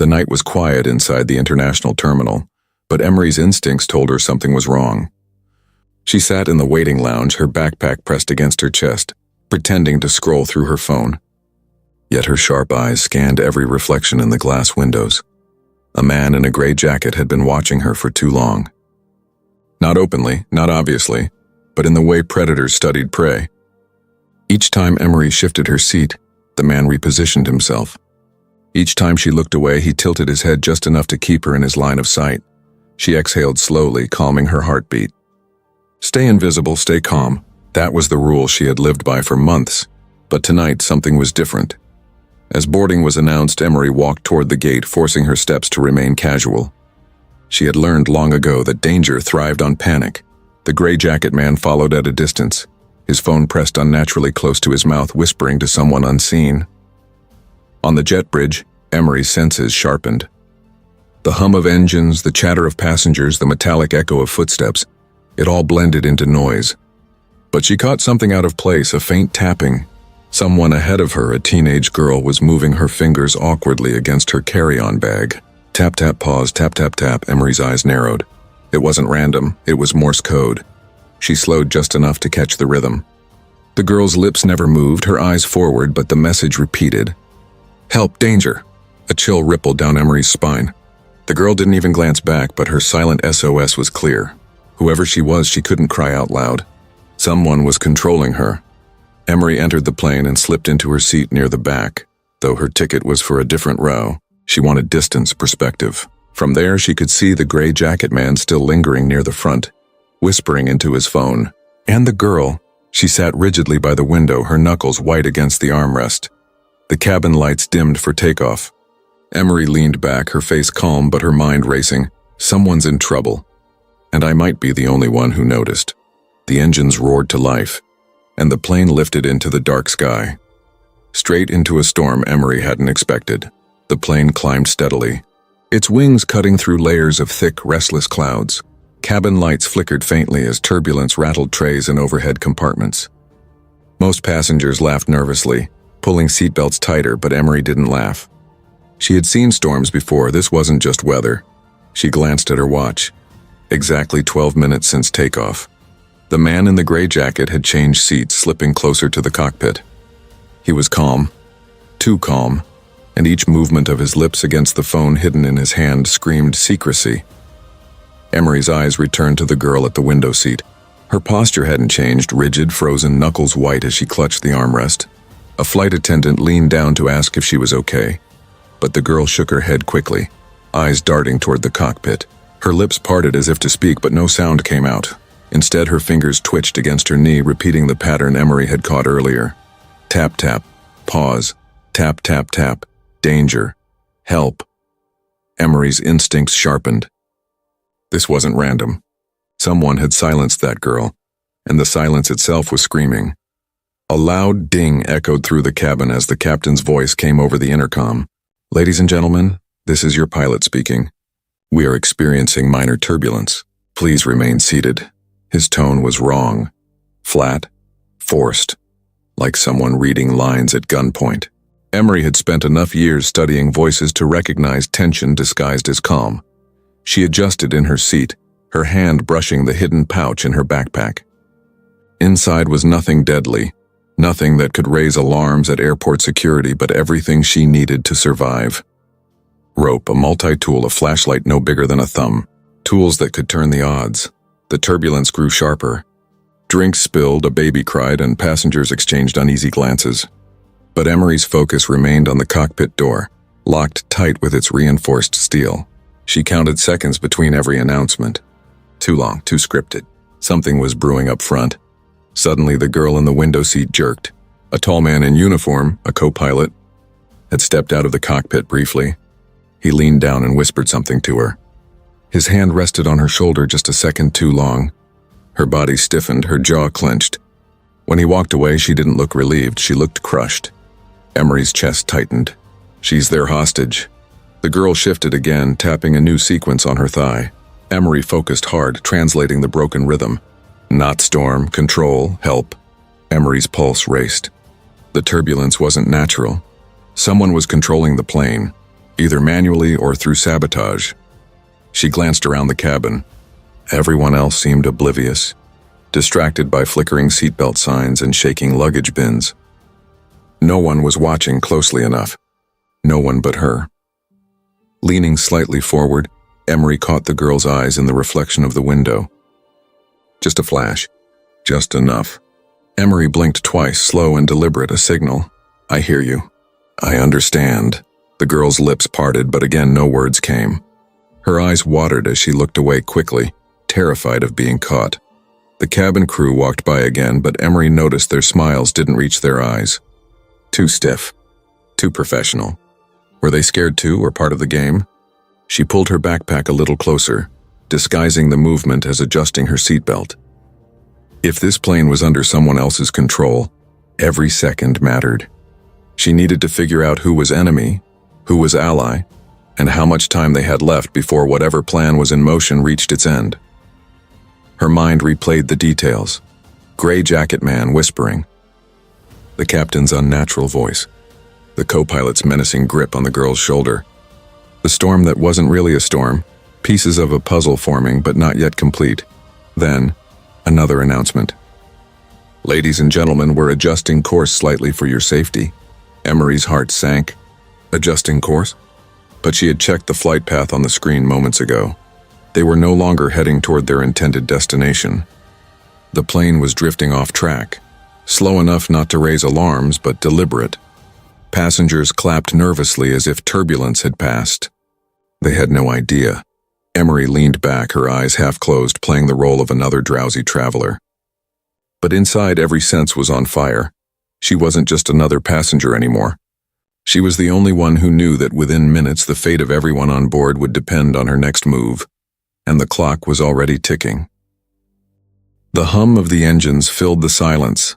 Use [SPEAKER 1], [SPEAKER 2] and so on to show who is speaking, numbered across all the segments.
[SPEAKER 1] The night was quiet inside the international terminal, but Emery's instincts told her something was wrong. She sat in the waiting lounge, her backpack pressed against her chest, pretending to scroll through her phone. Yet her sharp eyes scanned every reflection in the glass windows. A man in a gray jacket had been watching her for too long. Not openly, not obviously, but in the way predators studied prey. Each time Emery shifted her seat, the man repositioned himself. Each time she looked away, he tilted his head just enough to keep her in his line of sight. She exhaled slowly, calming her heartbeat. Stay invisible, stay calm. That was the rule she had lived by for months. But tonight, something was different. As boarding was announced, Emery walked toward the gate, forcing her steps to remain casual. She had learned long ago that danger thrived on panic. The gray jacket man followed at a distance, his phone pressed unnaturally close to his mouth, whispering to someone unseen. On the jet bridge, Emery's senses sharpened. The hum of engines, the chatter of passengers, the metallic echo of footsteps, it all blended into noise. But she caught something out of place, a faint tapping. Someone ahead of her, a teenage girl, was moving her fingers awkwardly against her carry-on bag. Tap, tap, pause, tap, tap, tap. Emery's eyes narrowed. It wasn't random, it was Morse code. She slowed just enough to catch the rhythm. The girl's lips never moved, her eyes forward, but the message repeated. Help, danger. A chill rippled down Emery's spine. The girl didn't even glance back, but her silent SOS was clear. Whoever she was, she couldn't cry out loud. Someone was controlling her. Emery entered the plane and slipped into her seat near the back. Though her ticket was for a different row, she wanted distance, perspective. From there, she could see the gray jacket man still lingering near the front, whispering into his phone. And the girl, she sat rigidly by the window, her knuckles white against the armrest. The cabin lights dimmed for takeoff. Emery leaned back, her face calm but her mind racing. Someone's in trouble. And I might be the only one who noticed. The engines roared to life, and the plane lifted into the dark sky. Straight into a storm Emery hadn't expected. The plane climbed steadily, its wings cutting through layers of thick, restless clouds. Cabin lights flickered faintly as turbulence rattled trays and overhead compartments. Most passengers laughed nervously, pulling seatbelts tighter, but Emery didn't laugh. She had seen storms before, this wasn't just weather. She glanced at her watch. Exactly 12 minutes since takeoff. The man in the gray jacket had changed seats, slipping closer to the cockpit. He was calm, too calm, and each movement of his lips against the phone hidden in his hand screamed secrecy. Emery's eyes returned to the girl at the window seat. Her posture hadn't changed, rigid, frozen, knuckles white as she clutched the armrest. A flight attendant leaned down to ask if she was okay, but the girl shook her head quickly, eyes darting toward the cockpit. Her lips parted as if to speak, but no sound came out. Instead, her fingers twitched against her knee, repeating the pattern Emery had caught earlier. Tap, tap, pause, tap, tap, tap, danger, help. Emery's instincts sharpened. This wasn't random. Someone had silenced that girl, and the silence itself was screaming. A loud ding echoed through the cabin as the captain's voice came over the intercom. Ladies and gentlemen, this is your pilot speaking. We are experiencing minor turbulence. Please remain seated. His tone was wrong, flat, forced, like someone reading lines at gunpoint. Emery had spent enough years studying voices to recognize tension disguised as calm. She adjusted in her seat, her hand brushing the hidden pouch in her backpack. Inside was nothing deadly, nothing that could raise alarms at airport security, but everything she needed to survive. Rope, a multi-tool, a flashlight no bigger than a thumb. Tools that could turn the odds. The turbulence grew sharper. Drinks spilled, a baby cried, and passengers exchanged uneasy glances. But Emery's focus remained on the cockpit door, locked tight with its reinforced steel. She counted seconds between every announcement. Too long, too scripted. Something was brewing up front. Suddenly, the girl in the window seat jerked. A tall man in uniform, a co-pilot, had stepped out of the cockpit briefly. He leaned down and whispered something to her. His hand rested on her shoulder just a second too long. Her body stiffened, her jaw clenched. When he walked away, she didn't look relieved, she looked crushed. Emery's chest tightened. She's their hostage. The girl shifted again, tapping a new sequence on her thigh. Emery focused hard, translating the broken rhythm. Not storm, control, help. Emery's pulse raced. The turbulence wasn't natural. Someone was controlling the plane. either manually or through sabotage. She glanced around the cabin. Everyone else seemed oblivious, distracted by flickering seatbelt signs and shaking luggage bins. No one was watching closely enough. No one but her. Leaning slightly forward, Emery caught the girl's eyes in the reflection of the window. Just a flash. Just enough. Emery blinked twice, slow and deliberate, a signal. I hear you. I understand. The girl's lips parted, but again no words came. Her eyes watered as she looked away quickly, terrified of being caught. The cabin crew walked by again, but Emery noticed their smiles didn't reach their eyes. Too stiff. Too professional. Were they scared too, or part of the game? She pulled her backpack a little closer, disguising the movement as adjusting her seatbelt. If this plane was under someone else's control, every second mattered. She needed to figure out who was enemy, who was ally, and how much time they had left before whatever plan was in motion reached its end. Her mind replayed the details. Gray jacket man whispering. The captain's unnatural voice. The co-pilot's menacing grip on the girl's shoulder. The storm that wasn't really a storm, pieces of a puzzle forming but not yet complete. Then, another announcement. Ladies and gentlemen, we're adjusting course slightly for your safety. Emery's heart sank. Adjusting course? But she had checked the flight path on the screen moments ago. They were no longer heading toward their intended destination. The plane was drifting off track, slow enough not to raise alarms, but deliberate. Passengers clapped nervously as if turbulence had passed. They had no idea. Emery leaned back, her eyes half closed, playing the role of another drowsy traveler. But inside, every sense was on fire. She wasn't just another passenger anymore. She was the only one who knew that within minutes the fate of everyone on board would depend on her next move, and the clock was already ticking. The hum of the engines filled the silence,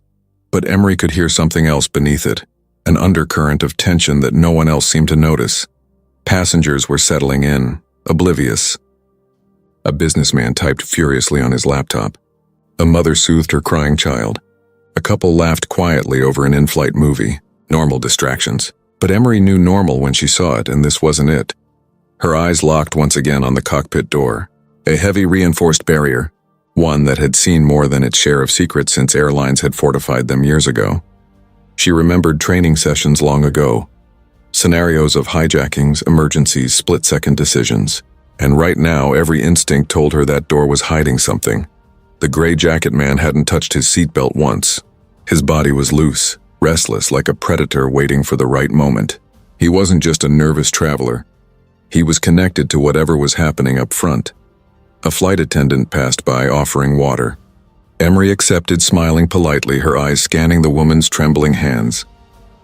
[SPEAKER 1] but Emery could hear something else beneath it, an undercurrent of tension that no one else seemed to notice. Passengers were settling in, oblivious. A businessman typed furiously on his laptop. A mother soothed her crying child. A couple laughed quietly over an in-flight movie, normal distractions. But Emery knew normal when she saw it, and this wasn't it. Her eyes locked once again on the cockpit door, a heavy reinforced barrier, one that had seen more than its share of secrets since airlines had fortified them years ago. She remembered training sessions long ago, scenarios of hijackings, emergencies, split-second decisions, and right now every instinct told her that door was hiding something. The gray jacket man hadn't touched his seatbelt once. His body was loose, restless like a predator waiting for the right moment. He wasn't just a nervous traveler. He was connected to whatever was happening up front. A flight attendant passed by offering water. Emery accepted, smiling politely, her eyes scanning the woman's trembling hands.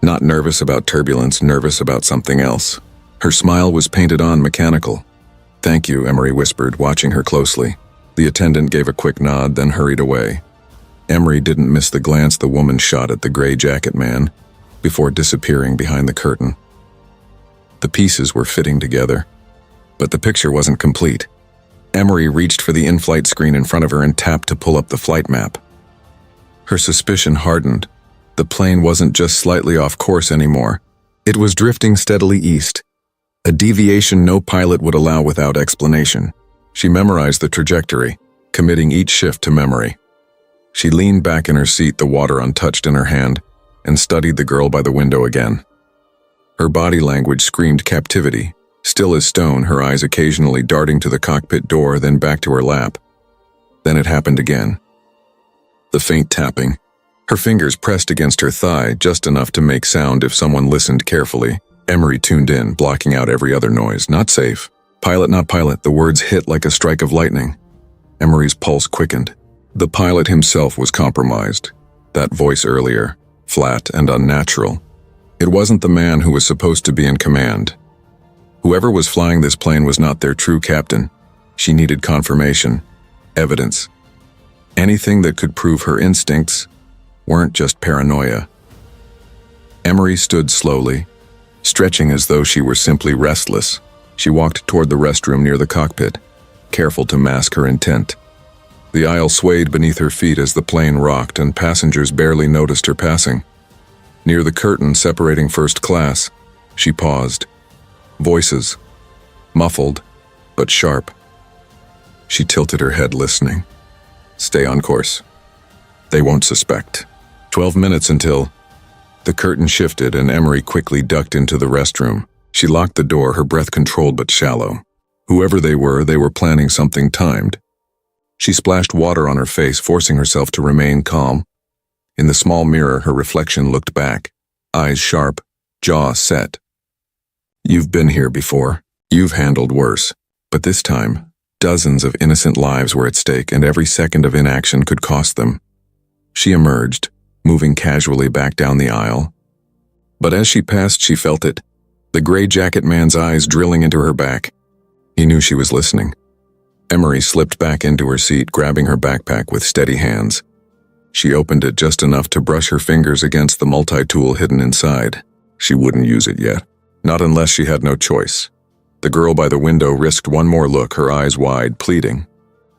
[SPEAKER 1] Not nervous about turbulence, nervous about something else. Her smile was painted on, mechanical. Thank you, Emery whispered, watching her closely. The attendant gave a quick nod, then hurried away. Emery didn't miss the glance the woman shot at the gray jacket man before disappearing behind the curtain. The pieces were fitting together, but the picture wasn't complete. Emery reached for the in-flight screen in front of her and tapped to pull up the flight map. Her suspicion hardened. The plane wasn't just slightly off course anymore. It was drifting steadily east, a deviation no pilot would allow without explanation. She memorized the trajectory, committing each shift to memory. She leaned back in her seat, the water untouched in her hand, and studied the girl by the window again. Her body language screamed captivity, still as stone, her eyes occasionally darting to the cockpit door, then back to her lap. Then it happened again. The faint tapping. Her fingers pressed against her thigh, just enough to make sound if someone listened carefully. Emery tuned in, blocking out every other noise. Not safe. Pilot, not pilot. The words hit like a strike of lightning. Emery's pulse quickened. The pilot himself was compromised. That voice earlier, flat and unnatural. It wasn't the man who was supposed to be in command. Whoever was flying this plane was not their true captain. She needed confirmation, evidence. Anything that could prove her instincts weren't just paranoia. Emery stood slowly, stretching as though she were simply restless. She walked toward the restroom near the cockpit, careful to mask her intent. The aisle swayed beneath her feet as the plane rocked, and passengers barely noticed her passing. Near the curtain separating first class, she paused. Voices. Muffled, but sharp. She tilted her head, listening. Stay on course. They won't suspect. 12 minutes until... The curtain shifted and Emery quickly ducked into the restroom. She locked the door, her breath controlled but shallow. Whoever they were planning something timed. She splashed water on her face, forcing herself to remain calm. In the small mirror, her reflection looked back, eyes sharp, jaw set. You've been here before. You've handled worse. But this time, dozens of innocent lives were at stake, and every second of inaction could cost them. She emerged, moving casually back down the aisle. But as she passed, she felt it, the gray jacket man's eyes drilling into her back. He knew she was listening. Emery slipped back into her seat, grabbing her backpack with steady hands. She opened it just enough to brush her fingers against the multi-tool hidden inside. She wouldn't use it yet, not unless she had no choice. The girl by the window risked one more look, her eyes wide, pleading.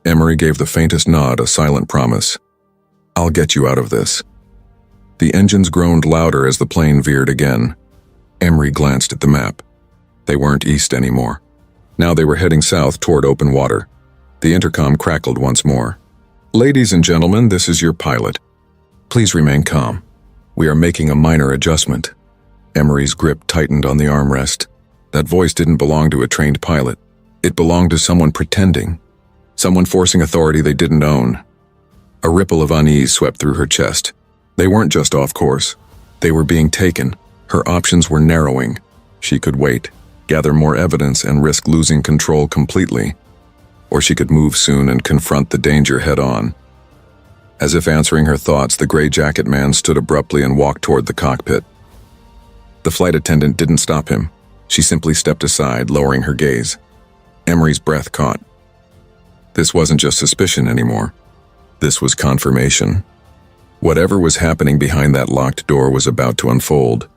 [SPEAKER 1] Emery gave the faintest nod, a silent promise. I'll get you out of this. The engines groaned louder as the plane veered again. Emery glanced at the map. They weren't east anymore. Now they were heading south toward open water. The intercom crackled once more. Ladies and gentlemen, this is your pilot. Please remain calm. We are making a minor adjustment. Emery's grip tightened on the armrest. That voice didn't belong to a trained pilot. It belonged to someone pretending. Someone forcing authority they didn't own. A ripple of unease swept through her chest. They weren't just off course. They were being taken. Her options were narrowing. She could wait, gather more evidence, and risk losing control completely. Or she could move soon and confront the danger head-on. As if answering her thoughts, the gray jacket man stood abruptly and walked toward the cockpit. The flight attendant didn't stop him. She simply stepped aside, lowering her gaze. Emery's breath caught. This wasn't just suspicion anymore. This was confirmation. Whatever was happening behind that locked door was about to unfold.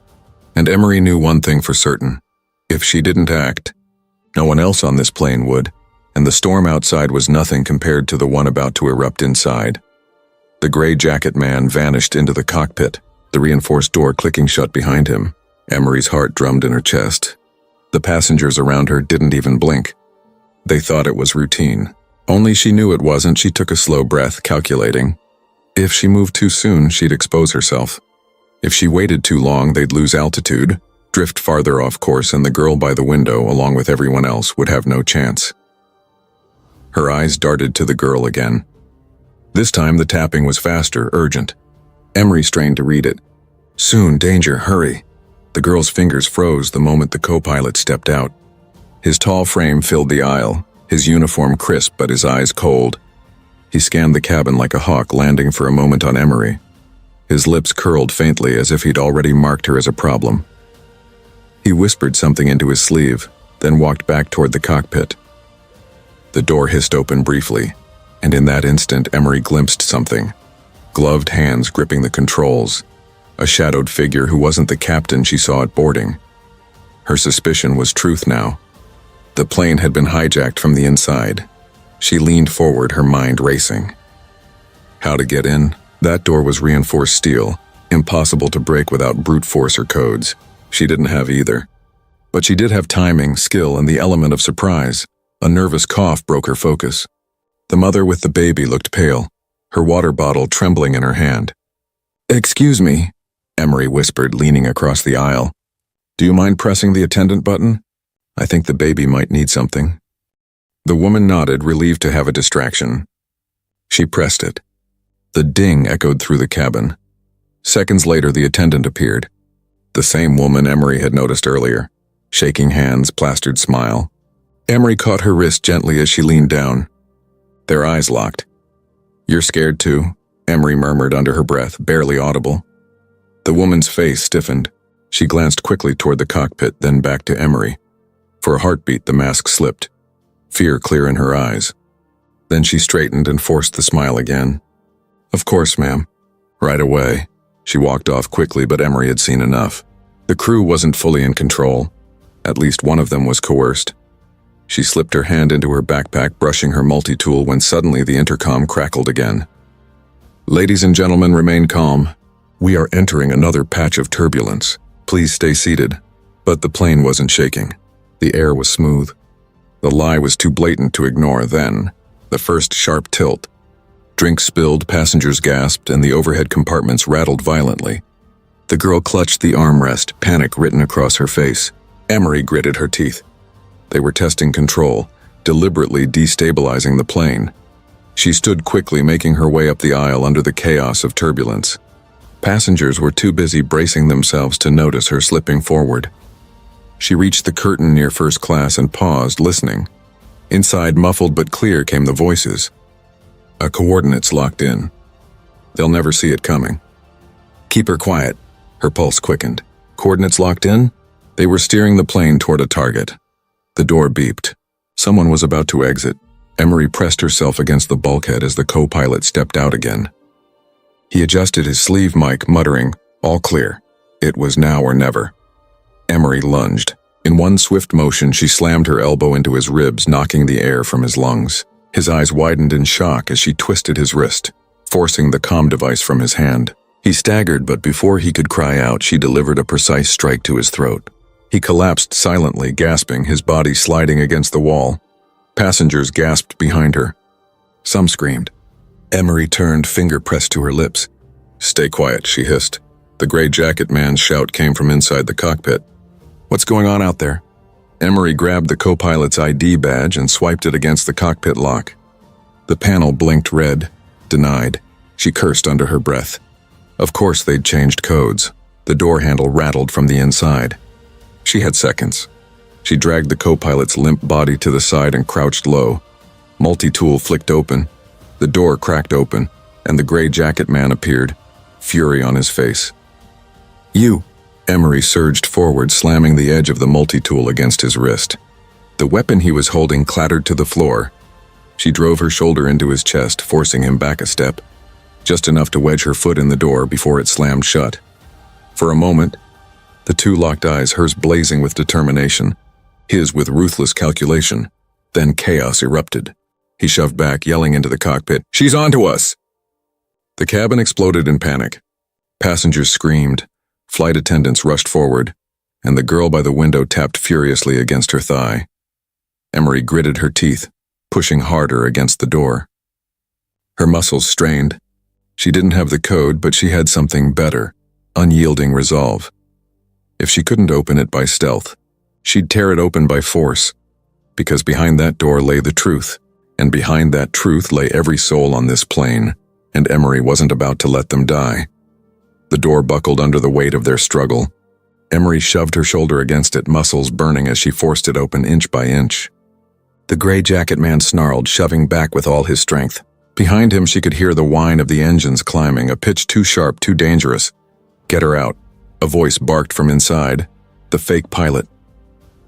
[SPEAKER 1] And Emery knew one thing for certain. If she didn't act, no one else on this plane would, and the storm outside was nothing compared to the one about to erupt inside. The gray jacket man vanished into the cockpit, the reinforced door clicking shut behind him. Emery's heart drummed in her chest. The passengers around her didn't even blink. They thought it was routine. Only she knew it wasn't. She took a slow breath, calculating. If she moved too soon, she'd expose herself. If she waited too long, they'd lose altitude, drift farther off course, and the girl by the window, along with everyone else, would have no chance. Her eyes darted to the girl again. This time the tapping was faster, urgent. Emery strained to read it. Soon, danger, hurry. The girl's fingers froze the moment the co-pilot stepped out. His tall frame filled the aisle, his uniform crisp but his eyes cold. He scanned the cabin like a hawk, landing for a moment on Emery. His lips curled faintly as if he'd already marked her as a problem. He whispered something into his sleeve, then walked back toward the cockpit. The door hissed open briefly, and in that instant Emery glimpsed something. Gloved hands gripping the controls. A shadowed figure who wasn't the captain she saw at boarding. Her suspicion was truth now. The plane had been hijacked from the inside. She leaned forward, her mind racing. How to get in? That door was reinforced steel, impossible to break without brute force or codes. She didn't have either. But she did have timing, skill, and the element of surprise. A nervous cough broke her focus. The mother with the baby looked pale, her water bottle trembling in her hand. "Excuse me," Emery whispered, leaning across the aisle. "Do you mind pressing the attendant button? I think the baby might need something." The woman nodded, relieved to have a distraction. She pressed it. The ding echoed through the cabin. Seconds later, the attendant appeared. The same woman Emery had noticed earlier. Shaking hands, plastered smile. Emery caught her wrist gently as she leaned down. Their eyes locked. "You're scared too," Emery murmured under her breath, barely audible. The woman's face stiffened. She glanced quickly toward the cockpit, then back to Emery. For a heartbeat, the mask slipped, fear clear in her eyes. Then she straightened and forced the smile again. "Of course, ma'am." Right away. She walked off quickly, but Emery had seen enough. The crew wasn't fully in control. At least one of them was coerced. She slipped her hand into her backpack, brushing her multi-tool, when suddenly the intercom crackled again. "Ladies and gentlemen, remain calm. We are entering another patch of turbulence. Please stay seated." But the plane wasn't shaking. The air was smooth. The lie was too blatant to ignore then. The first sharp tilt. Drinks spilled, passengers gasped, and the overhead compartments rattled violently. The girl clutched the armrest, panic written across her face. Emery gritted her teeth. They were testing control, deliberately destabilizing the plane. She stood quickly, making her way up the aisle under the chaos of turbulence. Passengers were too busy bracing themselves to notice her slipping forward. She reached the curtain near first class and paused, listening. Inside, muffled but clear, came the voices. Coordinates locked in. They'll never see it coming. Keep her quiet. Her pulse quickened. Coordinates locked in? They were steering the plane toward a target. The door beeped. Someone was about to exit. Emery pressed herself against the bulkhead as the co-pilot stepped out again. He adjusted his sleeve mic, muttering, "All clear." It was now or never. Emery lunged. In one swift motion, she slammed her elbow into his ribs, knocking the air from his lungs. His eyes widened in shock as she twisted his wrist, forcing the comm device from his hand. He staggered, but before he could cry out, she delivered a precise strike to his throat. He collapsed silently, gasping, his body sliding against the wall. Passengers gasped behind her. Some screamed. Emery turned, finger pressed to her lips. "Stay quiet," she hissed. The gray jacket man's shout came from inside the cockpit. "What's going on out there?" Emery grabbed the co-pilot's ID badge and swiped it against the cockpit lock. The panel blinked red. Denied. She cursed under her breath. Of course they'd changed codes. The door handle rattled from the inside. She had seconds. She dragged the co-pilot's limp body to the side and crouched low. Multi-tool flicked open. The door cracked open, and the gray jacket man appeared, fury on his face. "You!" Emery surged forward, slamming the edge of the multi-tool against his wrist. The weapon he was holding clattered to the floor. She drove her shoulder into his chest, forcing him back a step, just enough to wedge her foot in the door before it slammed shut. For a moment, the two locked eyes, hers blazing with determination, his with ruthless calculation. Then chaos erupted. He shoved back, yelling into the cockpit, "She's onto us!" The cabin exploded in panic. Passengers screamed. Flight attendants rushed forward, and the girl by the window tapped furiously against her thigh. Emery gritted her teeth, pushing harder against the door. Her muscles strained. She didn't have the code, but she had something better, unyielding resolve. If she couldn't open it by stealth, she'd tear it open by force, because behind that door lay the truth, and behind that truth lay every soul on this plane, and Emery wasn't about to let them die. The door buckled under the weight of their struggle. Emery shoved her shoulder against it, muscles burning as she forced it open inch by inch. The gray jacket man snarled, shoving back with all his strength. Behind him she could hear the whine of the engines climbing, a pitch too sharp, too dangerous. "Get her out," a voice barked from inside. The fake pilot.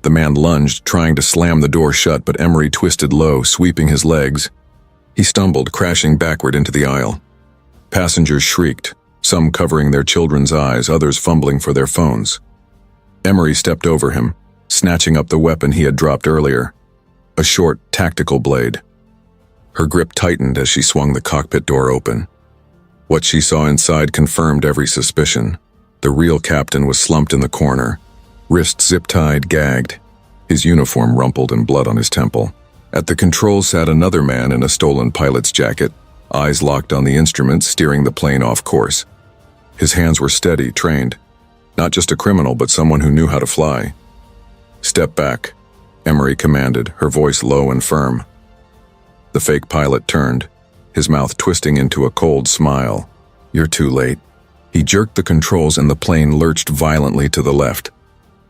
[SPEAKER 1] The man lunged, trying to slam the door shut, but Emery twisted low, sweeping his legs. He stumbled, crashing backward into the aisle. Passengers shrieked, some covering their children's eyes, others fumbling for their phones. Emery stepped over him, snatching up the weapon he had dropped earlier, a short, tactical blade. Her grip tightened as she swung the cockpit door open. What she saw inside confirmed every suspicion. The real captain was slumped in the corner, wrists zip-tied, gagged, his uniform rumpled and blood on his temple. At the controls sat another man in a stolen pilot's jacket, eyes locked on the instruments, steering the plane off course. His hands were steady, trained. Not just a criminal, but someone who knew how to fly. "Step back," Emery commanded, her voice low and firm. The fake pilot turned, his mouth twisting into a cold smile. "You're too late." He jerked the controls and the plane lurched violently to the left.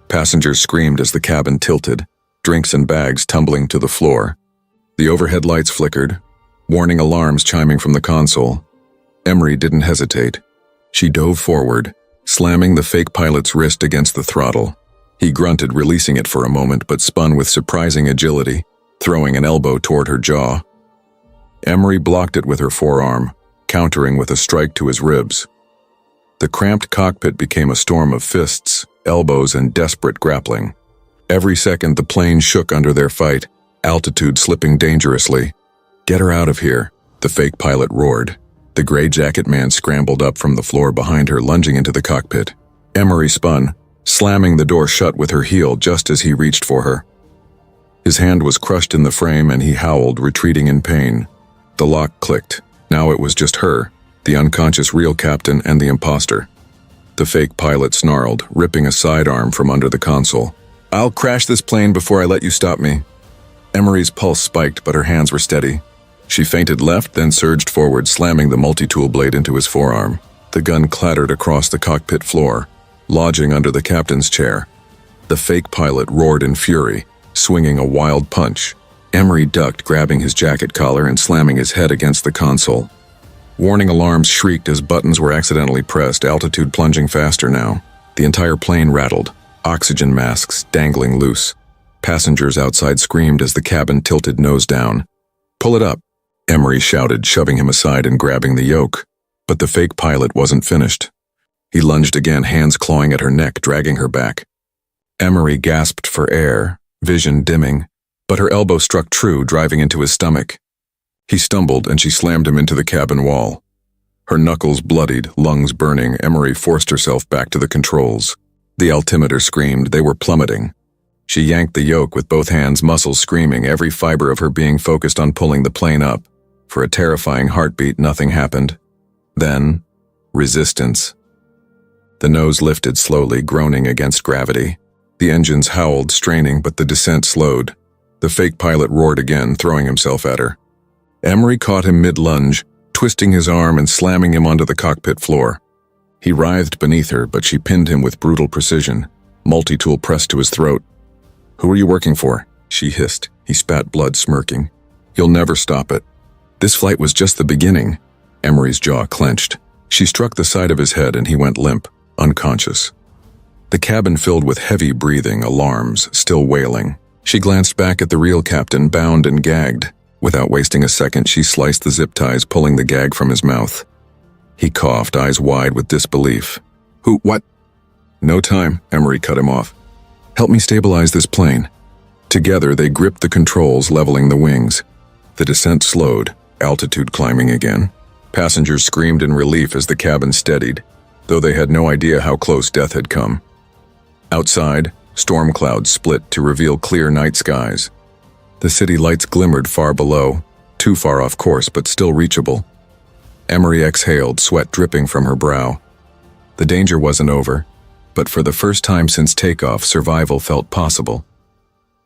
[SPEAKER 1] Passengers screamed as the cabin tilted, drinks and bags tumbling to the floor. The overhead lights flickered, warning alarms chiming from the console. Emery didn't hesitate. She dove forward, slamming the fake pilot's wrist against the throttle. He grunted, releasing it for a moment, but spun with surprising agility, throwing an elbow toward her jaw. Emery blocked it with her forearm, countering with a strike to his ribs. The cramped cockpit became a storm of fists, elbows, and desperate grappling. Every second the plane shook under their fight, altitude slipping dangerously. "Get her out of here," the fake pilot roared. The gray jacket man scrambled up from the floor behind her, lunging into the cockpit. Emery spun, slamming the door shut with her heel just as he reached for her. His hand was crushed in the frame and he howled, retreating in pain. The lock clicked. Now it was just her, the unconscious real captain and the imposter. The fake pilot snarled, ripping a sidearm from under the console. "I'll crash this plane before I let you stop me." Emery's pulse spiked, but her hands were steady. She feinted left, then surged forward, slamming the multi-tool blade into his forearm. The gun clattered across the cockpit floor, lodging under the captain's chair. The fake pilot roared in fury, swinging a wild punch. Emery ducked, grabbing his jacket collar and slamming his head against the console. Warning alarms shrieked as buttons were accidentally pressed, altitude plunging faster now. The entire plane rattled, oxygen masks dangling loose. Passengers outside screamed as the cabin tilted nose down. "Pull it up," Emery shouted, shoving him aside and grabbing the yoke. But the fake pilot wasn't finished. He lunged again, hands clawing at her neck, dragging her back. Emery gasped for air, vision dimming, but her elbow struck true, driving into his stomach. He stumbled and she slammed him into the cabin wall. Her knuckles bloodied, lungs burning, Emery forced herself back to the controls. The altimeter screamed, they were plummeting. She yanked the yoke with both hands, muscles screaming, every fiber of her being focused on pulling the plane up. For a terrifying heartbeat, nothing happened. Then, resistance. The nose lifted slowly, groaning against gravity. The engines howled, straining, but the descent slowed. The fake pilot roared again, throwing himself at her. Emery caught him mid-lunge, twisting his arm and slamming him onto the cockpit floor. He writhed beneath her, but she pinned him with brutal precision. Multi-tool pressed to his throat. "Who are you working for?" she hissed. He spat blood, smirking. "You'll never stop it." This flight was just the beginning. Emery's jaw clenched. She struck the side of his head and he went limp, unconscious. The cabin filled with heavy breathing, alarms, still wailing. She glanced back at the real captain, bound and gagged. Without wasting a second, she sliced the zip ties, pulling the gag from his mouth. He coughed, eyes wide with disbelief. What? "No time," Emery cut him off. "Help me stabilize this plane." Together, they gripped the controls, leveling the wings. The descent slowed, altitude climbing again. Passengers screamed in relief as the cabin steadied, though they had no idea how close death had come. Outside, storm clouds split to reveal clear night skies. The city lights glimmered far below, too far off course but still reachable. Emery exhaled, sweat dripping from her brow. The danger wasn't over, but for the first time since takeoff, survival felt possible.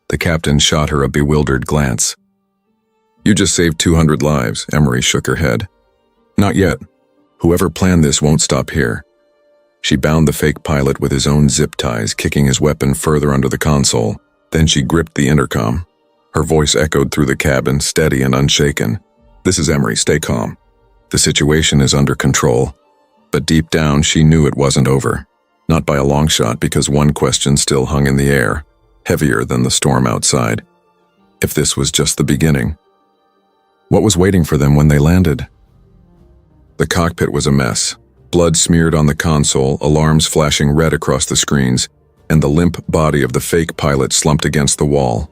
[SPEAKER 1] The captain shot her a bewildered glance. "You just saved 200 lives," Emery shook her head. "Not yet. Whoever planned this won't stop here." She bound the fake pilot with his own zip ties, kicking his weapon further under the console. Then she gripped the intercom. Her voice echoed through the cabin, steady and unshaken. "This is Emery, stay calm. The situation is under control." But deep down, she knew it wasn't over. Not by a long shot, because one question still hung in the air, heavier than the storm outside. If this was just the beginning, what was waiting for them when they landed? The cockpit was a mess. Blood smeared on the console, alarms flashing red across the screens, and the limp body of the fake pilot slumped against the wall.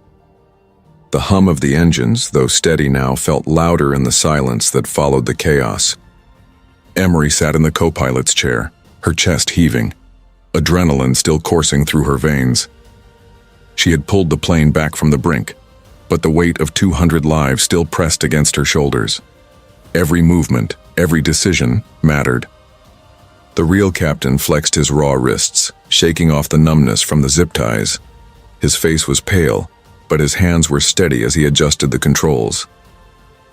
[SPEAKER 1] The hum of the engines, though steady now, felt louder in the silence that followed the chaos. Emery sat in the co-pilot's chair, her chest heaving, adrenaline still coursing through her veins. She had pulled the plane back from the brink, but the weight of 200 lives still pressed against her shoulders. Every movement, every decision mattered. The real captain flexed his raw wrists, shaking off the numbness from the zip ties. His face was pale, but his hands were steady as he adjusted the controls.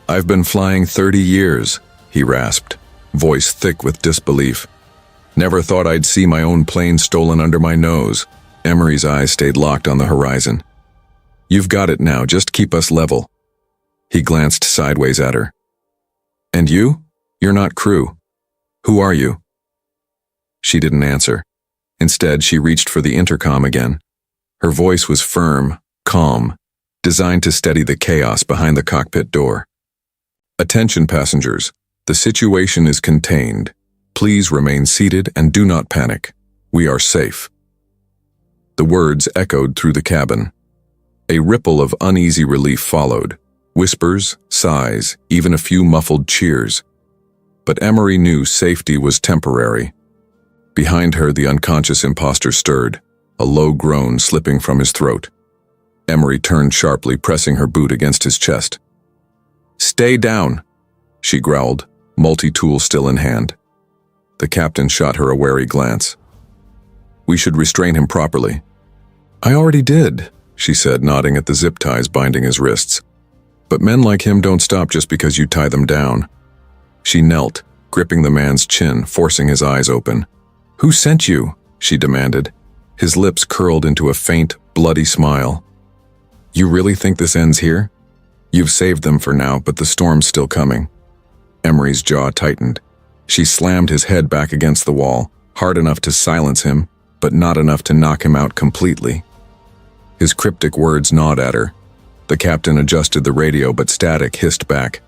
[SPEAKER 1] "I've been flying 30 years, he rasped, voice thick with disbelief. "Never thought I'd see my own plane stolen under my nose." Emery's eyes stayed locked on the horizon. "You've got it now, just keep us level." He glanced sideways at her. "And you? You're not crew. Who are you?" She didn't answer. Instead, she reached for the intercom again. Her voice was firm, calm, designed to steady the chaos behind the cockpit door. "Attention passengers, the situation is contained. Please remain seated and do not panic. We are safe." The words echoed through the cabin. A ripple of uneasy relief followed. Whispers, sighs, even a few muffled cheers. But Emery knew safety was temporary. Behind her, the unconscious imposter stirred, a low groan slipping from his throat. Emery turned sharply, pressing her boot against his chest. "Stay down," she growled, multi-tool still in hand. The captain shot her a wary glance. "We should restrain him properly." "I already did," she said, nodding at the zip ties binding his wrists. "But men like him don't stop just because you tie them down." She knelt, gripping the man's chin, forcing his eyes open. "Who sent you?" she demanded. His lips curled into a faint, bloody smile. "You really think this ends here? You've saved them for now, but the storm's still coming." Emery's jaw tightened. She slammed his head back against the wall, hard enough to silence him, but not enough to knock him out completely. His cryptic words gnawed at her. The captain adjusted the radio, but static hissed back.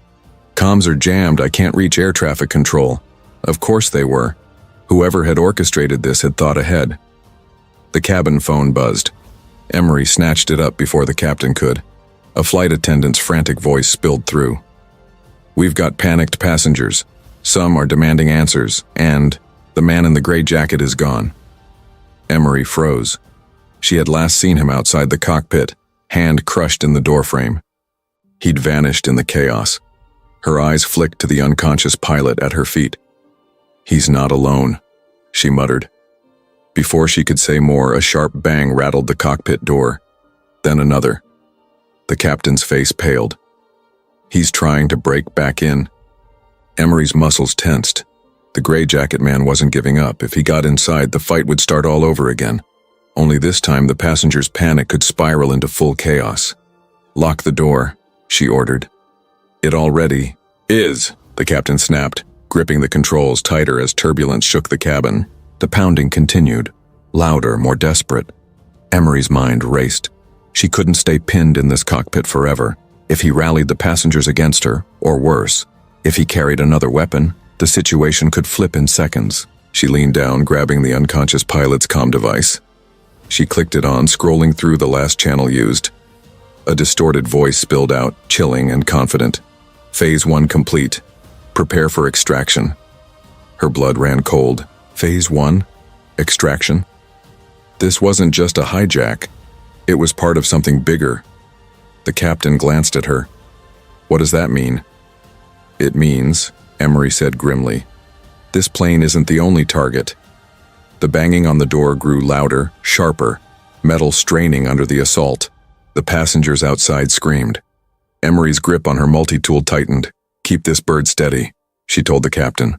[SPEAKER 1] "Comms are jammed, I can't reach air traffic control." Of course they were. Whoever had orchestrated this had thought ahead. The cabin phone buzzed. Emery snatched it up before the captain could. A flight attendant's frantic voice spilled through. "We've got panicked passengers. Some are demanding answers, and the man in the gray jacket is gone." Emery froze. She had last seen him outside the cockpit, hand crushed in the doorframe. He'd vanished in the chaos. Her eyes flicked to the unconscious pilot at her feet. "He's not alone," she muttered. Before she could say more, a sharp bang rattled the cockpit door. Then another. The captain's face paled. "He's trying to break back in." Emery's muscles tensed. The gray jacket man wasn't giving up. If he got inside, the fight would start all over again. Only this time, the passengers' panic could spiral into full chaos. "Lock the door," she ordered. "It already is," the captain snapped, gripping the controls tighter as turbulence shook the cabin. The pounding continued, louder, more desperate. Emery's mind raced. She couldn't stay pinned in this cockpit forever. If he rallied the passengers against her, or worse, if he carried another weapon, the situation could flip in seconds. She leaned down, grabbing the unconscious pilot's comm device. She clicked it on, scrolling through the last channel used. A distorted voice spilled out, chilling and confident. "Phase 1 complete. Prepare for extraction." Her blood ran cold. Phase 1? Extraction? This wasn't just a hijack. It was part of something bigger. The captain glanced at her. "What does that mean?" "It means," Emery said grimly, "this plane isn't the only target." The banging on the door grew louder, sharper, metal straining under the assault. The passengers outside screamed. Emery's grip on her multi-tool tightened. "Keep this bird steady," she told the captain.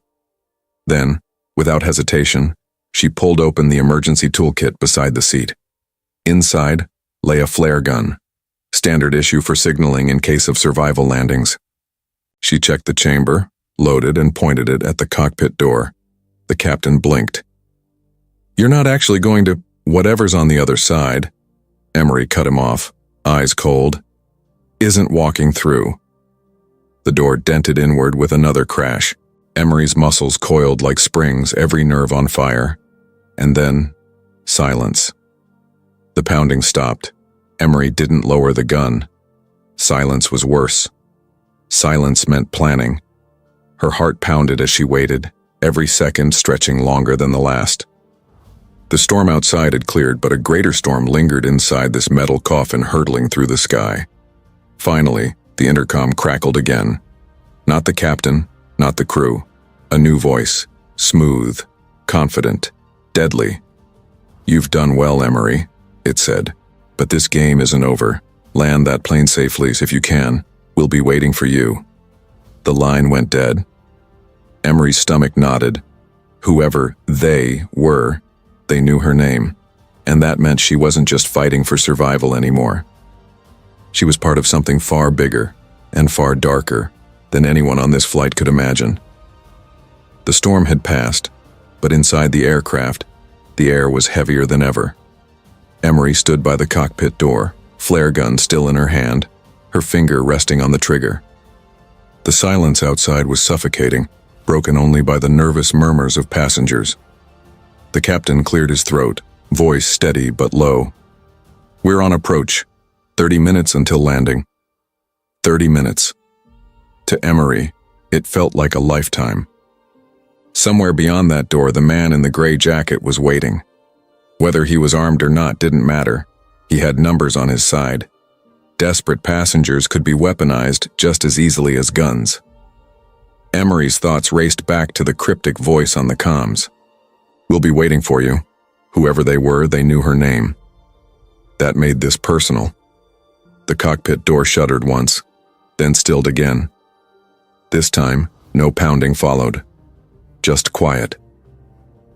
[SPEAKER 1] Then, without hesitation, she pulled open the emergency toolkit beside the seat. Inside lay a flare gun, standard issue for signaling in case of survival landings. She checked the chamber, loaded, and pointed it at the cockpit door. The captain blinked. "You're not actually going to whatever's on the other side." Emery cut him off, eyes cold. "Isn't walking through." The door dented inward with another crash. Emery's muscles coiled like springs, every nerve on fire. And then, silence. The pounding stopped. Emery didn't lower the gun. Silence was worse. Silence meant planning. Her heart pounded as she waited, every second stretching longer than the last. The storm outside had cleared, but a greater storm lingered inside this metal coffin hurtling through the sky. Finally, the intercom crackled again. Not the captain, not the crew. A new voice, smooth, confident, deadly. "You've done well, Emery," it said. "But this game isn't over. Land that plane safely if you can. We'll be waiting for you." The line went dead. Emery's stomach knotted. Whoever they were, they knew her name. And that meant she wasn't just fighting for survival anymore. She was part of something far bigger and far darker than anyone on this flight could imagine. The storm had passed, but inside the aircraft, the air was heavier than ever. Emery stood by the cockpit door, flare gun still in her hand, her finger resting on the trigger. The silence outside was suffocating, broken only by the nervous murmurs of passengers. The captain cleared his throat, voice steady but low. "We're on approach. 30 minutes until landing." 30 minutes. To Emery, it felt like a lifetime. Somewhere beyond that door, the man in the gray jacket was waiting. Whether he was armed or not didn't matter. He had numbers on his side. Desperate passengers could be weaponized just as easily as guns. Emery's thoughts raced back to the cryptic voice on the comms. "We'll be waiting for you." Whoever they were, they knew her name. That made this personal. The cockpit door shuddered once, then stilled again. This time, no pounding followed. Just quiet.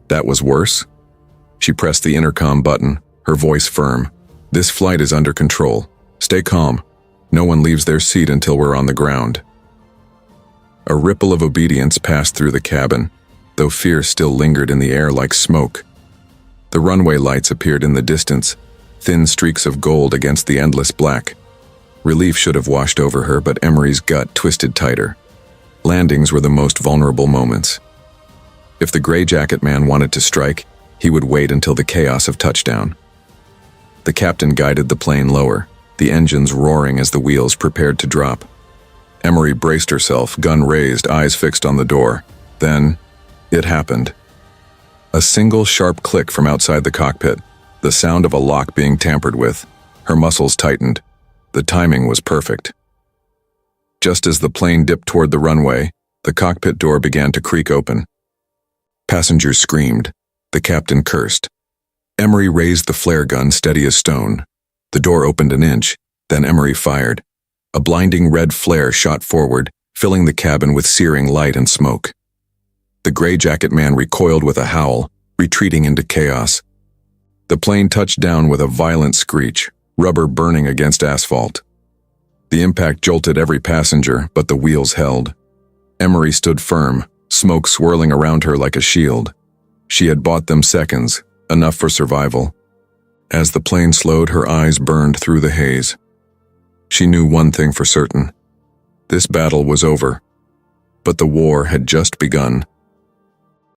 [SPEAKER 1] That was worse. She pressed the intercom button, her voice firm. "This flight is under control. Stay calm. No one leaves their seat until we're on the ground." A ripple of obedience passed through the cabin, though fear still lingered in the air like smoke. The runway lights appeared in the distance, thin streaks of gold against the endless black. Relief should have washed over her, but Emery's gut twisted tighter. Landings were the most vulnerable moments. If the gray jacket man wanted to strike, he would wait until the chaos of touchdown. The captain guided the plane lower, the engines roaring as the wheels prepared to drop. Emery braced herself, gun raised, eyes fixed on the door. Then, it happened. A single sharp click from outside the cockpit, the sound of a lock being tampered with. Her muscles tightened. The timing was perfect. Just as the plane dipped toward the runway, the cockpit door began to creak open. Passengers screamed. The captain cursed. Emery raised the flare gun steady as stone. The door opened an inch, then Emery fired. A blinding red flare shot forward, filling the cabin with searing light and smoke. The gray jacket man recoiled with a howl, retreating into chaos. The plane touched down with a violent screech, rubber burning against asphalt. The impact jolted every passenger, but the wheels held. Emery stood firm, smoke swirling around her like a shield. She had bought them seconds, enough for survival. As the plane slowed, her eyes burned through the haze. She knew one thing for certain. This battle was over. But the war had just begun.